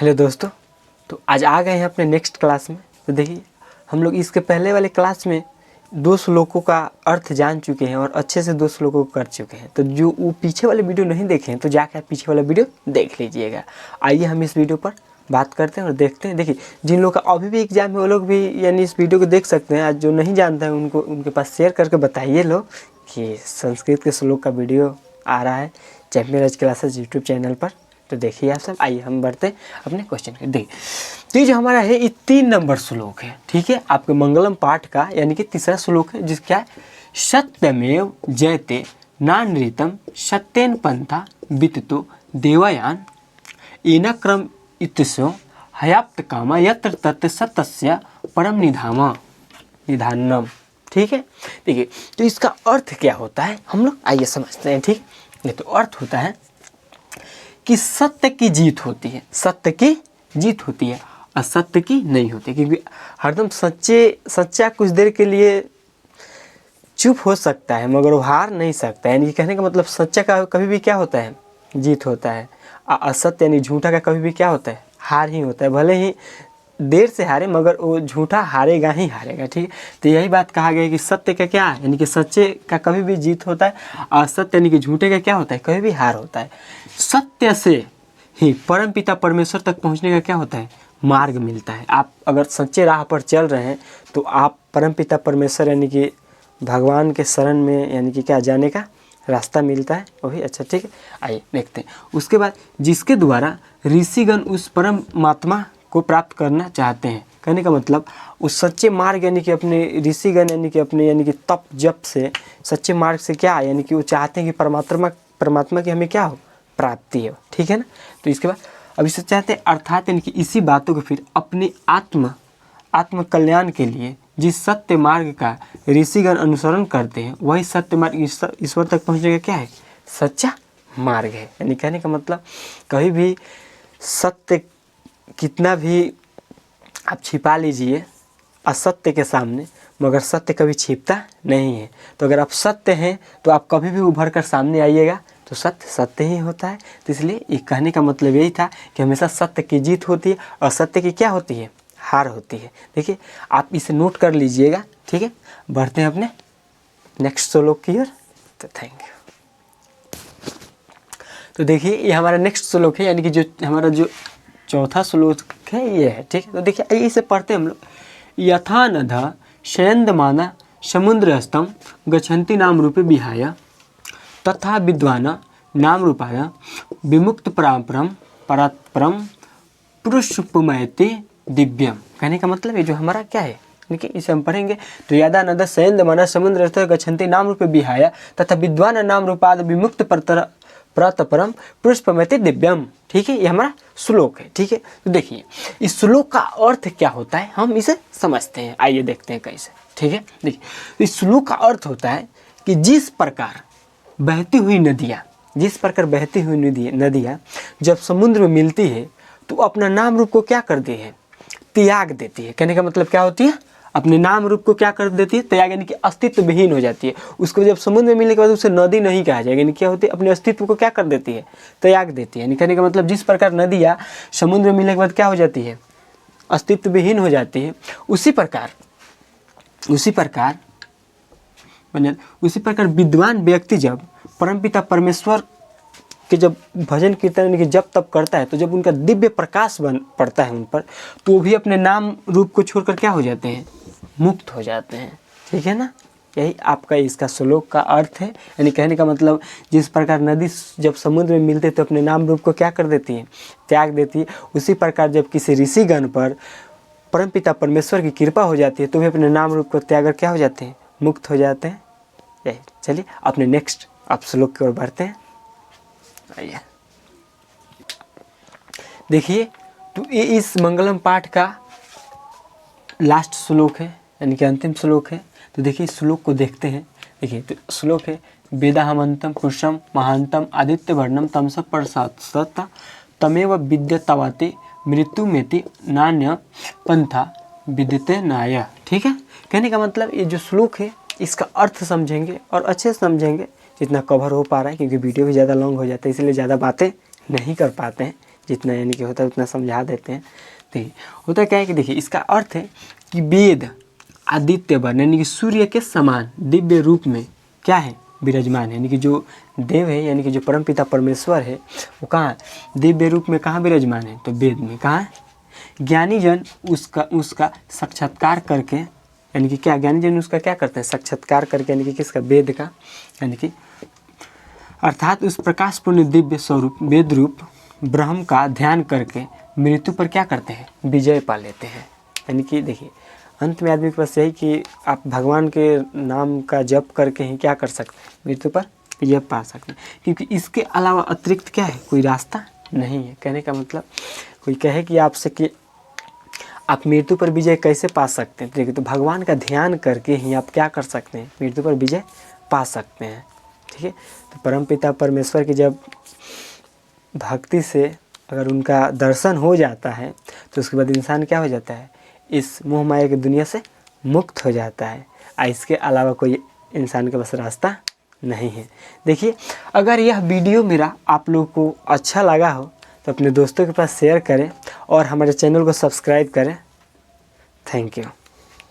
Hello दोस्तों, तो आज आ गए हैं अपने नेक्स्ट क्लास में। तो देखिए, हम लोग इसके पहले वाले क्लास में 2 श्लोकों का अर्थ जान चुके हैं और अच्छे से 2 श्लोकों को कर चुके हैं। तो जो वो पीछे वाले वीडियो नहीं देखे हैं तो जाकर पीछे वाला वीडियो देख लीजिएगा। आइए हम इस वीडियो पर बात करते हैं और देखते हैं। देखिए, जिन लोगों का अभी भी एग्जाम है वो लोग भी यानी इस वीडियो को देख सकते हैं। आज जो नहीं जानते हैं उनको उनके पास शेयर करके बताइए लोग कि संस्कृत के श्लोक का वीडियो आ रहा है चैंपियन राज क्लासेस यूट्यूब चैनल पर। तो देखिए आप सब, आइए हम बढ़ते हैं अपने क्वेश्चन के। देखिए, तो ये जो हमारा है ये 3 नंबर श्लोक है, ठीक है, आपके मंगलम पाठ का यानी कि तीसरा श्लोक है, जिसका है सत्यमेव जयते नानृतम सत्येन पंथा विततो देवयान इनक्रम इत्यसो हयाप्त कामा यत्र तत् सतस्य परम निधानम। ठीक है, देखिए, तो इसका अर्थ क्या होता है हम लोग आइए समझते हैं। ठीक है, तो अर्थ होता है कि सत्य की जीत होती है, सत्य की जीत होती है, असत्य की नहीं होती। क्योंकि हरदम सच्चा कुछ देर के लिए चुप हो सकता है मगर वो हार नहीं सकता। यानी कहने का मतलब सच्चा का कभी भी क्या होता है, जीत होता है। असत्य यानी झूठा का कभी भी क्या होता है, हार ही होता है। भले ही देर से हारे मगर वो झूठा हारेगा ही हारेगा। ठीक है, तो यही बात कहा गया है कि सत्य का क्या है, यानी कि सच्चे का कभी भी जीत होता है, असत्य यानी कि झूठे का क्या होता है, कभी भी हार होता है। सत्य से ही परम पिता परमेश्वर तक पहुंचने का क्या होता है, मार्ग मिलता है। आप अगर सच्चे राह पर चल रहे हैं तो आप परम पिता परमेश्वर यानी कि भगवान के शरण में यानी कि क्या जाने का रास्ता मिलता है, वही अच्छा। ठीक है, आइए देखते हैं। उसके बाद जिसके द्वारा ऋषिगण उस परमात्मा को प्राप्त करना चाहते हैं, कहने का मतलब उस सच्चे मार्ग यानी कि अपने ऋषिगण यानी कि अपने यानी कि तप जप से सच्चे मार्ग से क्या यानी कि वो चाहते हैं कि परमात्मा की हमें क्या हो, प्राप्ति हो। ठीक है ना, तो इसके बाद अब इसे चाहते हैं अर्थात यानी कि इसी बातों को फिर अपने आत्म कल्याण के लिए जिस सत्य मार्ग का ऋषिगण अनुसरण करते हैं वही सत्य मार्ग ईश्वर तक पहुँचने का क्या है, सच्चा मार्ग है। यानी कहने का मतलब कभी भी सत्य कितना भी आप छिपा लीजिए असत्य के सामने, मगर सत्य कभी छिपता नहीं है। तो अगर आप सत्य हैं तो आप कभी भी उभर कर सामने आइएगा तो सत्य सत्य ही होता है। तो इसलिए ये कहने का मतलब यही था कि हमेशा सत्य की जीत होती है और सत्य की क्या होती है, हार होती है। देखिए, आप इसे नोट कर लीजिएगा। ठीक है, बढ़ते हैं अपने नेक्स्ट श्लोक की ओर। तो थैंक यू। तो देखिए, ये हमारा नेक्स्ट श्लोक है, यानी कि जो हमारा जो चौथा श्लोक है ये है। ठीक है, तो देखिए आइए इसे पढ़ते हैं हम लोग। यथा नधा शयन्दमाना समुद्रस्थं गच्छन्ति नाम रूपे विहाय तथा विद्वान नाम रूपाय विमुक्त परात्परम पुरुषोपमयते दिव्यम। कहने का मतलब ये जो हमारा क्या है, देखिए इसे हम पढ़ेंगे। तो यदा नद शयन्दमाना समुद्रस्थं गच्छन्ति नाम रूपे विहाय तथा विद्वान नाम रूपाद विमुक्त परम पुरुषोपमयते दिव्यम। ठीक है, ये हमारा श्लोक है। ठीक है, तो देखिए इस श्लोक का अर्थ क्या होता है हम इसे समझते हैं। आइए देखते हैं कैसे। ठीक है, देखिए इस श्लोक का अर्थ होता है कि जिस प्रकार बहती हुई नदियाँ जब समुद्र में मिलती है तो अपना नाम रूप को क्या करती है, त्याग देती है। कहने का मतलब क्या होती है, अपने नाम रूप को क्या कर देती है, त्याग यानी कि अस्तित्व विहीन हो जाती है। उसको जब समुद्र में मिलने के बाद उसे नदी नहीं कहा जाएगा, यानी क्या होती है, अपने अस्तित्व को क्या कर देती है, त्याग देती है। यानी कहने का मतलब जिस प्रकार नदियाँ समुद्र में मिलने के बाद क्या हो जाती है, अस्तित्व विहीन हो जाती है, उसी प्रकार विद्वान व्यक्ति जब परमपिता परमेश्वर कि जब भजन कीर्तन यानी कि जब तब करता है तो जब उनका दिव्य प्रकाश पड़ता है उन पर, तो वो भी अपने नाम रूप को छोड़कर क्या हो जाते हैं, मुक्त हो जाते हैं। ठीक है ना, यही आपका इसका श्लोक का अर्थ है। यानी कहने का मतलब जिस प्रकार नदी जब समुद्र में मिलते तो अपने नाम रूप को क्या कर देती है, त्याग देती है, उसी प्रकार जब किसी ऋषिगण पर परमपिता परमेश्वर की कृपा हो जाती है तो वे अपने नाम रूप को त्याग कर क्या हो जाते हैं, मुक्त हो जाते हैं। यही, चलिए अपने नेक्स्ट आप श्लोक की ओर बढ़ते हैं। आइए देखिए, तो ये इस मंगलम पाठ का लास्ट श्लोक है, यानी कि अंतिम श्लोक है। तो देखिए इस श्लोक को देखते हैं। देखिए तो श्लोक है वेदाहमंतम पुरुषम महांतम आदित्य वर्णम तमस प्रसाद तमेव विद्यतावते मृत्यु मेति नान्य पंथा विद्यते नाय। ठीक है, कहने का मतलब ये जो श्लोक है इसका अर्थ समझेंगे और अच्छे से समझेंगे जितना कवर हो पा रहा है, क्योंकि वीडियो भी ज़्यादा लॉन्ग हो जाता है इसलिए ज़्यादा बातें नहीं कर पाते हैं। जितना यानी कि होता है उतना समझा देते हैं। देखिए होता क्या है कि देखिए इसका अर्थ है कि वेद आदित्य वर्ण यानी कि सूर्य के समान दिव्य रूप में क्या है, विराजमान है। यानी कि जो देव है यानी कि जो परमपिता परमेश्वर है वो कहाँ है, दिव्य रूप में कहाँ विराजमान है, तो वेद में। कहाँ है, ज्ञानी जन उसका साक्षात्कार करके यानी कि क्या, ज्ञानी जन उसका क्या करते हैं, साक्षात्कार करके यानी कि किसका, वेद का, यानी कि अर्थात उस प्रकाशपूर्ण दिव्य स्वरूप वेद रूप ब्रह्म का ध्यान करके मृत्यु पर क्या करते हैं, विजय पा लेते हैं। यानी कि देखिए अंत में आदमी के पास यही कि आप भगवान के नाम का जप करके ही क्या कर सकते हैं, मृत्यु पर विजय पा सकते हैं, क्योंकि इसके अलावा अतिरिक्त क्या है, कोई रास्ता नहीं है। कहने का मतलब कोई कहे कि आपसे कि आप मृत्यु पर विजय कैसे पा सकते हैं, देखिए तो भगवान का ध्यान करके ही आप क्या कर सकते हैं, मृत्यु पर विजय पा सकते हैं। ठीक है, तो परमपिता परमेश्वर की जब भक्ति से अगर उनका दर्शन हो जाता है तो उसके बाद इंसान क्या हो जाता है, इस मोह माया की दुनिया से मुक्त हो जाता है। इसके अलावा कोई इंसान के पास रास्ता नहीं है। देखिए अगर यह वीडियो मेरा आप लोगों को अच्छा लगा हो तो अपने दोस्तों के पास शेयर करें और हमारे चैनल को सब्सक्राइब करें। Thank you.